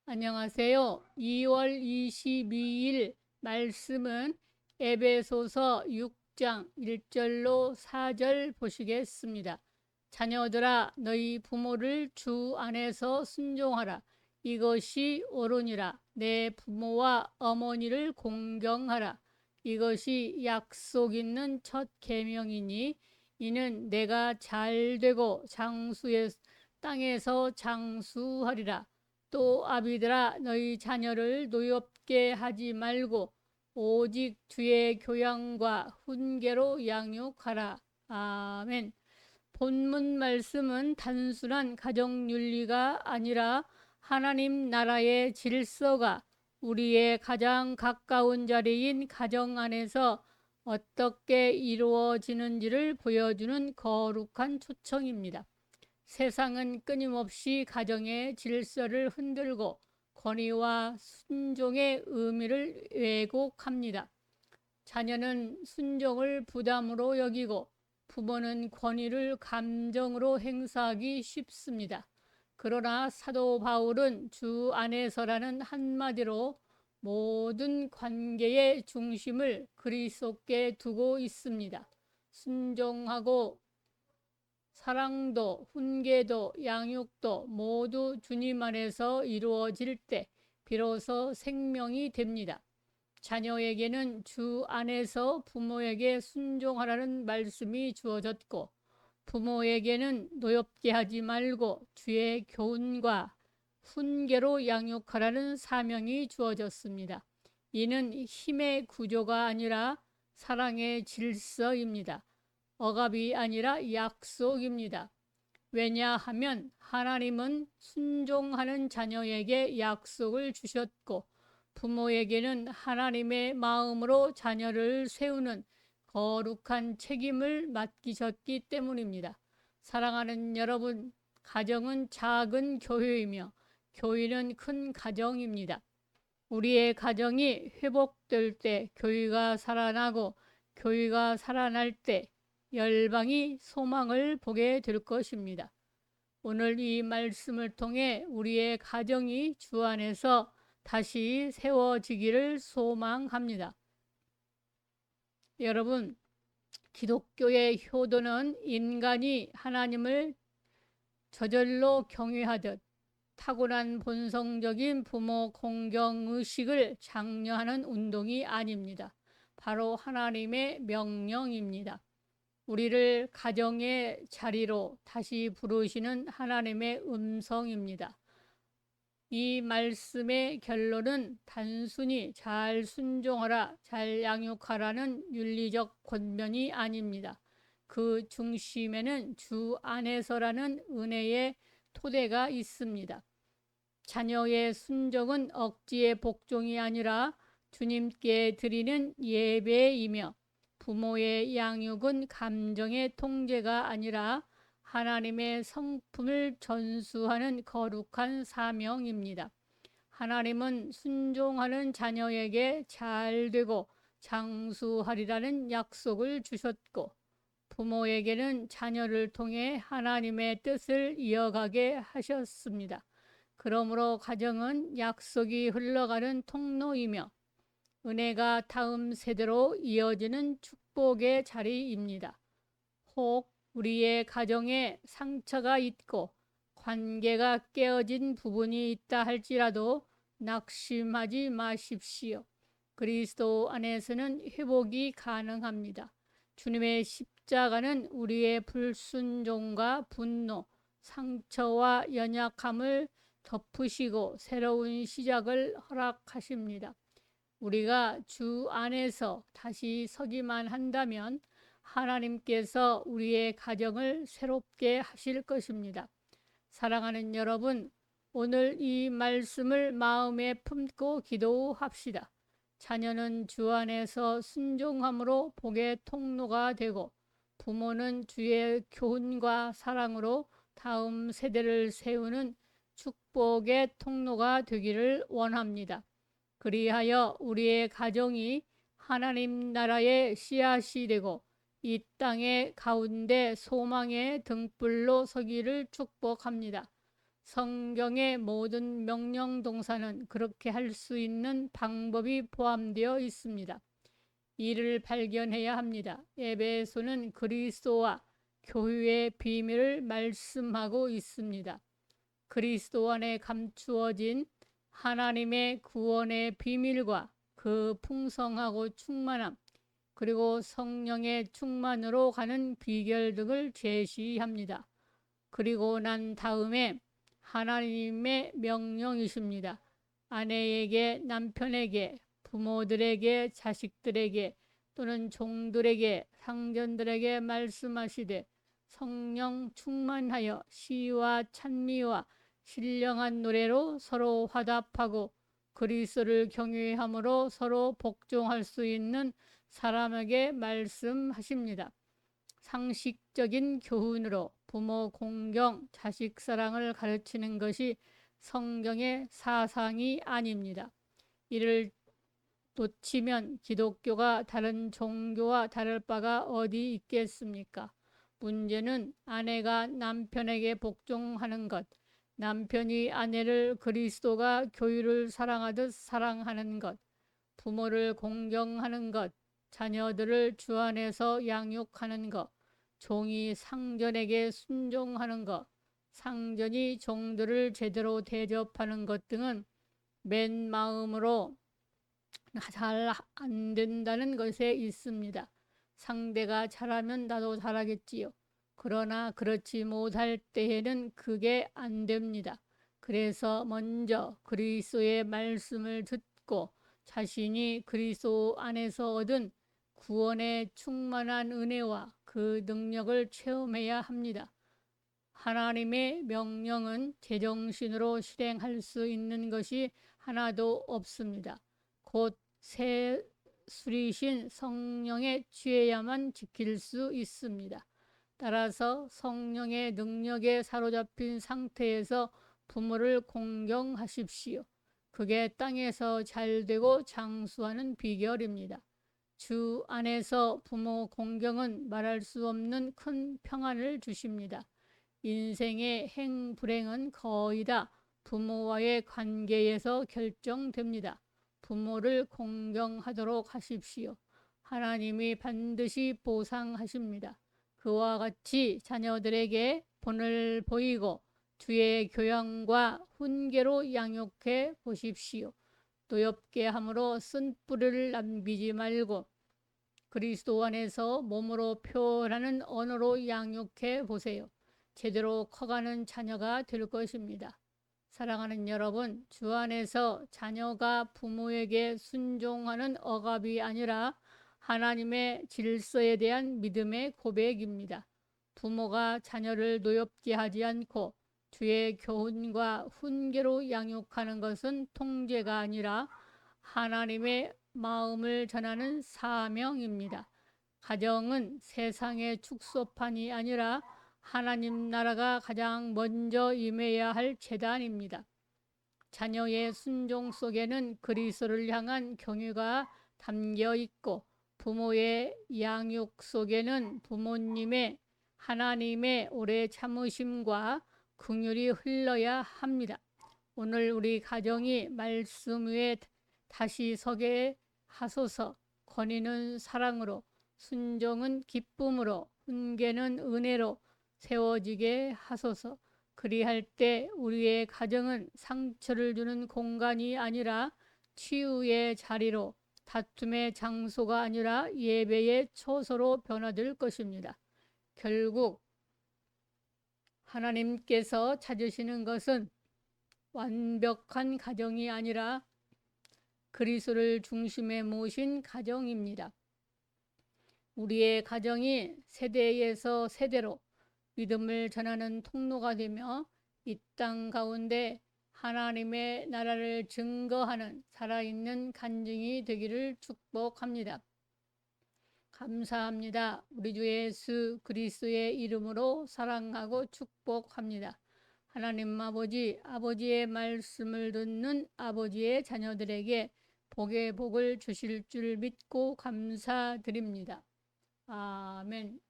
안녕하세요. 2월 22일 말씀은 에베소서 6장 1절로 4절 보시겠습니다. 자녀들아 너희 부모를 주 안에서 순종하라. 이것이 옳으니라. 내 부모와 어머니를 공경하라. 이것이 약속 있는 첫 계명이니 이는 내가 잘되고 장수의 땅에서 장수하리라. 또 아비들아 너희 자녀를 노엽게 하지 말고 오직 주의 교양과 훈계로 양육하라. 아멘. 본문 말씀은 단순한 가정 윤리가 아니라 하나님 나라의 질서가 우리의 가장 가까운 자리인 가정 안에서 어떻게 이루어지는지를 보여주는 거룩한 초청입니다. 세상은 끊임없이 가정의 질서를 흔들고 권위와 순종의 의미를 왜곡합니다. 자녀는 순종을 부담으로 여기고 부모는 권위를 감정으로 행사하기 쉽습니다. 그러나 사도 바울은 주 안에서라는 한마디로 모든 관계의 중심을 그리스도께 두고 있습니다. 순종하고 사랑도 훈계도 양육도 모두 주님 안에서 이루어질 때 비로소 생명이 됩니다. 자녀에게는 주 안에서 부모에게 순종하라는 말씀이 주어졌고 부모에게는 노엽게 하지 말고 주의 교훈과 훈계로 양육하라는 사명이 주어졌습니다. 이는 힘의 구조가 아니라 사랑의 질서입니다. 억압이 아니라 약속입니다. 왜냐하면 하나님은 순종하는 자녀에게 약속을 주셨고 부모에게는 하나님의 마음으로 자녀를 세우는 거룩한 책임을 맡기셨기 때문입니다. 사랑하는 여러분, 가정은 작은 교회이며 교회는 큰 가정입니다. 우리의 가정이 회복될 때 교회가 살아나고 교회가 살아날 때 열방이 소망을 보게 될 것입니다. 오늘 이 말씀을 통해 우리의 가정이 주 안에서 다시 세워지기를 소망합니다. 여러분, 기독교의 효도는 인간이 하나님을 저절로 경외하듯 타고난 본성적인 부모 공경의식을 장려하는 운동이 아닙니다. 바로 하나님의 명령입니다. 우리를 가정의 자리로 다시 부르시는 하나님의 음성입니다. 이 말씀의 결론은 단순히 잘 순종하라, 잘 양육하라는 윤리적 권면이 아닙니다. 그 중심에는 주 안에서라는 은혜의 토대가 있습니다. 자녀의 순종은 억지의 복종이 아니라 주님께 드리는 예배이며 부모의 양육은 감정의 통제가 아니라 하나님의 성품을 전수하는 거룩한 사명입니다. 하나님은 순종하는 자녀에게 잘되고 장수하리라는 약속을 주셨고 부모에게는 자녀를 통해 하나님의 뜻을 이어가게 하셨습니다. 그러므로 가정은 약속이 흘러가는 통로이며 은혜가 다음 세대로 이어지는 축복의 자리입니다. 혹 우리의 가정에 상처가 있고 관계가 깨어진 부분이 있다 할지라도 낙심하지 마십시오. 그리스도 안에서는 회복이 가능합니다. 주님의 십자가는 우리의 불순종과 분노, 상처와 연약함을 덮으시고 새로운 시작을 허락하십니다. 우리가 주 안에서 다시 서기만 한다면 하나님께서 우리의 가정을 새롭게 하실 것입니다. 사랑하는 여러분, 오늘 이 말씀을 마음에 품고 기도합시다. 자녀는 주 안에서 순종함으로 복의 통로가 되고 부모는 주의 교훈과 사랑으로 다음 세대를 세우는 축복의 통로가 되기를 원합니다. 그리하여 우리의 가정이 하나님 나라의 씨앗이 되고 이 땅의 가운데 소망의 등불로 서기를 축복합니다. 성경의 모든 명령 동사는 그렇게 할 수 있는 방법이 포함되어 있습니다. 이를 발견해야 합니다. 에베소는 그리스도와 교회의 비밀을 말씀하고 있습니다. 그리스도 안에 감추어진 하나님의 구원의 비밀과 그 풍성하고 충만함, 그리고 성령의 충만으로 가는 비결 등을 제시합니다. 그리고 난 다음에 하나님의 명령이십니다. 아내에게, 남편에게, 부모들에게, 자식들에게 또는 종들에게, 상전들에게 말씀하시되 성령 충만하여 시와 찬미와 신령한 노래로 서로 화답하고 그리스도를 경외함으로 서로 복종할 수 있는 사람에게 말씀하십니다. 상식적인 교훈으로 부모 공경, 자식 사랑을 가르치는 것이 성경의 사상이 아닙니다. 이를 놓치면 기독교가 다른 종교와 다를 바가 어디 있겠습니까? 문제는 아내가 남편에게 복종하는 것, 남편이 아내를 그리스도가 교회를 사랑하듯 사랑하는 것, 부모를 공경하는 것, 자녀들을 주 안에서 양육하는 것, 종이 상전에게 순종하는 것, 상전이 종들을 제대로 대접하는 것 등은 맨 마음으로 잘 안 된다는 것에 있습니다. 상대가 잘하면 나도 잘하겠지요. 그러나 그렇지 못할 때에는 그게 안 됩니다. 그래서 먼저 그리스도의 말씀을 듣고 자신이 그리스도 안에서 얻은 구원의 충만한 은혜와 그 능력을 체험해야 합니다. 하나님의 명령은 제정신으로 실행할 수 있는 것이 하나도 없습니다. 곧 세술이신 성령에 취해야만 지킬 수 있습니다. 따라서 성령의 능력에 사로잡힌 상태에서 부모를 공경하십시오. 그게 땅에서 잘되고 장수하는 비결입니다. 주 안에서 부모 공경은 말할 수 없는 큰 평안을 주십니다. 인생의 행불행은 거의 다 부모와의 관계에서 결정됩니다. 부모를 공경하도록 하십시오. 하나님이 반드시 보상하십니다. 그와 같이 자녀들에게 본을 보이고 주의 교양과 훈계로 양육해 보십시오. 노엽게 함으로 쓴 뿌리를 남기지 말고 그리스도 안에서 몸으로 표현하는 언어로 양육해 보세요. 제대로 커가는 자녀가 될 것입니다. 사랑하는 여러분, 주 안에서 자녀가 부모에게 순종하는 억압이 아니라 하나님의 질서에 대한 믿음의 고백입니다. 부모가 자녀를 노엽게 하지 않고 주의 교훈과 훈계로 양육하는 것은 통제가 아니라 하나님의 마음을 전하는 사명입니다. 가정은 세상의 축소판이 아니라 하나님 나라가 가장 먼저 임해야 할 재단입니다. 자녀의 순종 속에는 그리스도를 향한 경유가 담겨 있고 부모의 양육 속에는 부모님의 하나님의 오래 참으심과 긍휼이 흘러야 합니다. 오늘 우리 가정이 말씀 위에 다시 서게 하소서. 권위는 사랑으로, 순종은 기쁨으로, 훈계는 은혜로 세워지게 하소서. 그리할 때 우리의 가정은 상처를 주는 공간이 아니라 치유의 자리로, 다툼의 장소가 아니라 예배의 처소로 변화될 것입니다. 결국 하나님께서 찾으시는 것은 완벽한 가정이 아니라 그리스도를 중심에 모신 가정입니다. 우리의 가정이 세대에서 세대로 믿음을 전하는 통로가 되며 이 땅 가운데 하나님의 나라를 증거하는 살아있는 간증이 되기를 축복합니다. 감사합니다. 우리 주 예수 그리스도의 이름으로 사랑하고 축복합니다. 하나님 아버지, 아버지의 말씀을 듣는 아버지의 자녀들에게 복의 복을 주실 줄 믿고 감사드립니다. 아멘.